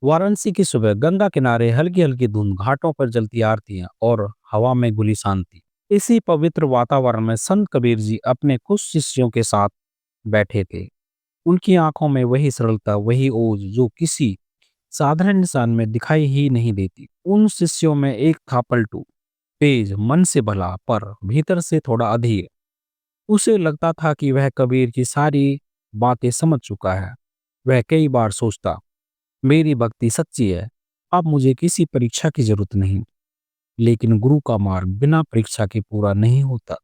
वाराणसी की सुबह गंगा किनारे हल्की हल्की धुंध, घाटों पर जलती आरतियां और हवा में घुली शांति। इसी पवित्र वातावरण में संत कबीर जी अपने कुछ शिष्यों के साथ बैठे थे। उनकी आंखों में वही सरलता, वही ओज जो किसी साधारण इंसान में दिखाई ही नहीं देती। उन शिष्यों में एक था पलटू, तेज, मन से भला पर भीतर से थोड़ा अधीर। उसे लगता था कि वह कबीर की सारी बातें समझ चुका है। वह कई बार सोचता, मेरी भक्ति सच्ची है, अब मुझे किसी परीक्षा की जरूरत नहीं। लेकिन गुरु का मार्ग बिना परीक्षा के पूरा नहीं होता।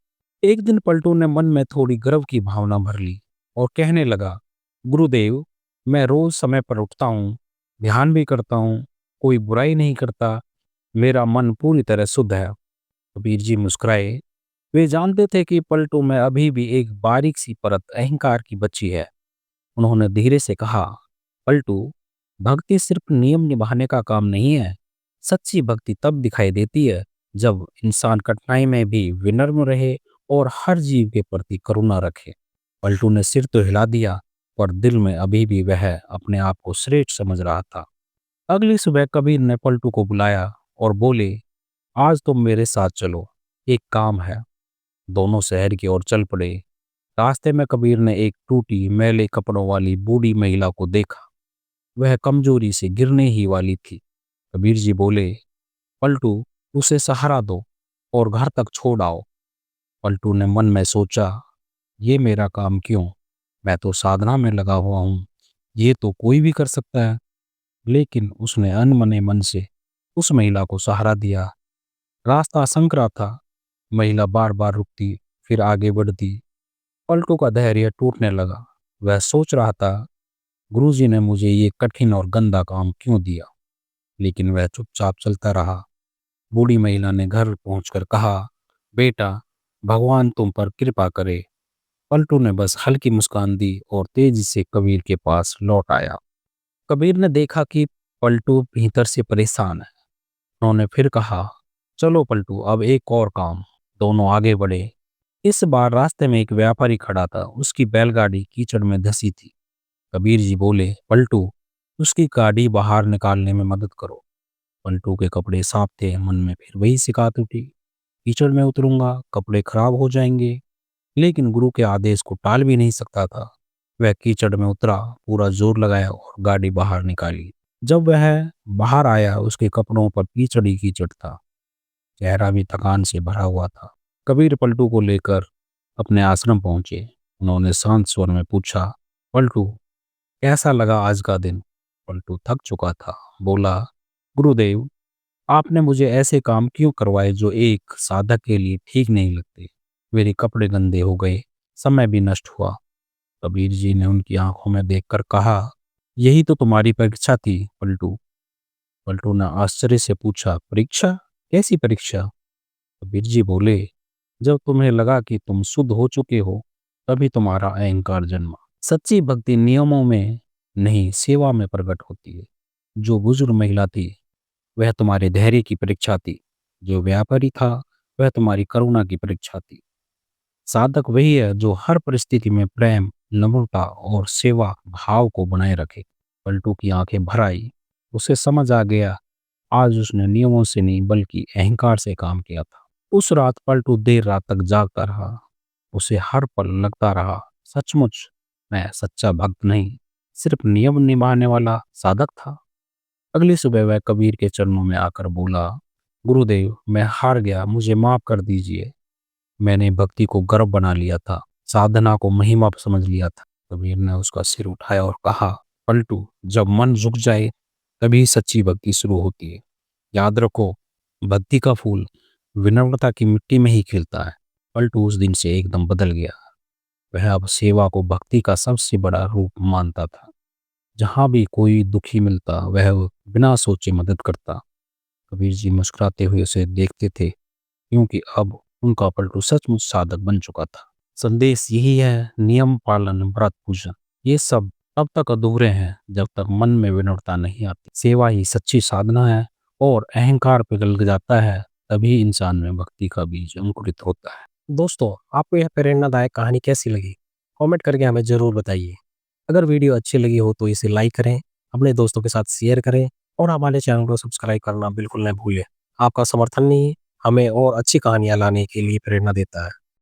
एक दिन पलटू ने मन में थोड़ी गर्व की भावना भर ली और कहने लगा, गुरुदेव, मैं रोज समय पर उठता हूँ, ध्यान भी करता हूँ, कोई बुराई नहीं करता, मेरा मन पूरी तरह शुद्ध है। कबीर जी मुस्कुराए। वे जानते थे कि पलटू में अभी भी एक बारीक सी परत अहंकार की बची है। उन्होंने धीरे से कहा, पलटू, भक्ति सिर्फ नियम निभाने का काम नहीं है। सच्ची भक्ति तब दिखाई देती है जब इंसान कठिनाई में भी विनम्र रहे और हर जीव के प्रति करुणा रखे। पलटू ने सिर तो हिला दिया, पर दिल में अभी भी वह अपने आप को श्रेष्ठ समझ रहा था। अगली सुबह कबीर ने पलटू को बुलाया और बोले, आज तुम मेरे साथ चलो, एक काम है। दोनों शहर की ओर चल पड़े। रास्ते में कबीर ने एक टूटी मैले कपड़ों वाली बूढ़ी महिला को देखा। वह कमजोरी से गिरने ही वाली थी। कबीर जी बोले, पलटू, उसे सहारा दो और घर तक छोड़ आओ। पलटू ने मन में सोचा, ये मेरा काम क्यों, मैं तो साधना में लगा हुआ हूँ, ये तो कोई भी कर सकता है। लेकिन उसने अनमने मन से उस महिला को सहारा दिया। रास्ता संकरा था। महिला बार बार रुकती, फिर आगे बढ़ती। पलटू का धैर्य टूटने लगा। वह सोच रहा था, गुरुजी ने मुझे ये कठिन और गंदा काम क्यों दिया। लेकिन वह चुपचाप चलता रहा। बूढ़ी महिला ने घर पहुंचकर कहा, बेटा, भगवान तुम पर कृपा करे। पलटू ने बस हल्की मुस्कान दी और तेजी से कबीर के पास लौट आया। कबीर ने देखा कि पलटू भीतर से परेशान है। उन्होंने फिर कहा, चलो पलटू, अब एक और काम। दोनों आगे बढ़े। इस बार रास्ते में एक व्यापारी खड़ा था। उसकी बैलगाड़ी कीचड़ में धंसी थी। कबीर जी बोले, पलटू, उसकी गाड़ी बाहर निकालने में मदद करो। पलटू के कपड़े साफ थे। मन में फिर वही शिकायत उठी, कीचड़ में उतरूंगा, कपड़े खराब हो जाएंगे। लेकिन गुरु के आदेश को टाल भी नहीं सकता था। वह कीचड़ में उतरा, पूरा जोर लगाया और गाड़ी बाहर निकाली। जब वह बाहर आया, उसके कपड़ों पर कीचड़ ही कीचड़ था। चेहरा भी थकान से भरा हुआ था। कबीर पलटू को लेकर अपने आश्रम पहुंचे। उन्होंने शांत स्वर में पूछा, पलटू, कैसा लगा आज का दिन। पलटू थक चुका था। बोला, गुरुदेव, आपने मुझे ऐसे काम क्यों करवाए जो एक साधक के लिए ठीक नहीं लगते। मेरे कपड़े गंदे हो गए, समय भी नष्ट हुआ। कबीर जी ने उनकी आंखों में देखकर कहा, यही तो तुम्हारी परीक्षा थी पलटू। पलटू ने आश्चर्य से पूछा, परीक्षा? कैसी परीक्षा? कबीर जी बोले, जब तुम्हें लगा कि तुम शुद्ध हो चुके हो, तभी तुम्हारा अहंकार जन्मा। सच्ची भक्ति नियमों में नहीं, सेवा में प्रकट होती है। जो बुजुर्ग महिला थी, वह तुम्हारे धैर्य की परीक्षा थी। जो व्यापारी था, वह तुम्हारी करुणा की परीक्षा थी। साधक वही है जो हर परिस्थिति में प्रेम, नम्रता और सेवा भाव को बनाए रखे। पलटू की आंखें भर आई। उसे समझ आ गया, आज उसने नियमों से नहीं बल्कि अहंकार से काम किया था। उस रात पलटू देर रात तक जागता रहा। उसे हर पल लगता रहा, सचमुच मैं सच्चा भक्त नहीं, सिर्फ नियम निभाने वाला साधक था। अगली सुबह वह कबीर के चरणों में आकर बोला, गुरुदेव, मैं हार गया, मुझे माफ कर दीजिए। मैंने भक्ति को गर्व बना लिया था, साधना को महिमा समझ लिया था। कबीर ने उसका सिर उठाया और कहा, पलटू, जब मन झुक जाए तभी सच्ची भक्ति शुरू होती है। याद रखो, भक्ति का फूल विनम्रता की मिट्टी में ही खिलता है। पलटू उस दिन से एकदम बदल गया। वह अब सेवा को भक्ति का सबसे बड़ा रूप मानता था। जहां भी कोई दुखी मिलता, वह बिना सोचे मदद करता। कबीर जी मुस्कुराते हुए उसे देखते थे, क्योंकि अब उनका पलटू सचमुच साधक बन चुका था। संदेश यही है, नियम पालन, व्रत पूजन, ये सब तब तक अधूरे हैं जब तक मन में विनम्रता नहीं आती। सेवा ही सच्ची साधना है और अहंकार पिघल जाता है, तभी इंसान में भक्ति का बीज अंकुरित होता है। दोस्तों, आपको यह प्रेरणादायक कहानी कैसी लगी? कमेंट करके हमें जरूर बताइए। अगर वीडियो अच्छी लगी हो तो इसे लाइक करें अपने दोस्तों के साथ शेयर करें और हमारे चैनल को सब्सक्राइब करना बिल्कुल न भूलें। आपका समर्थन ही हमें और अच्छी कहानियाँ लाने के लिए प्रेरणा देता है।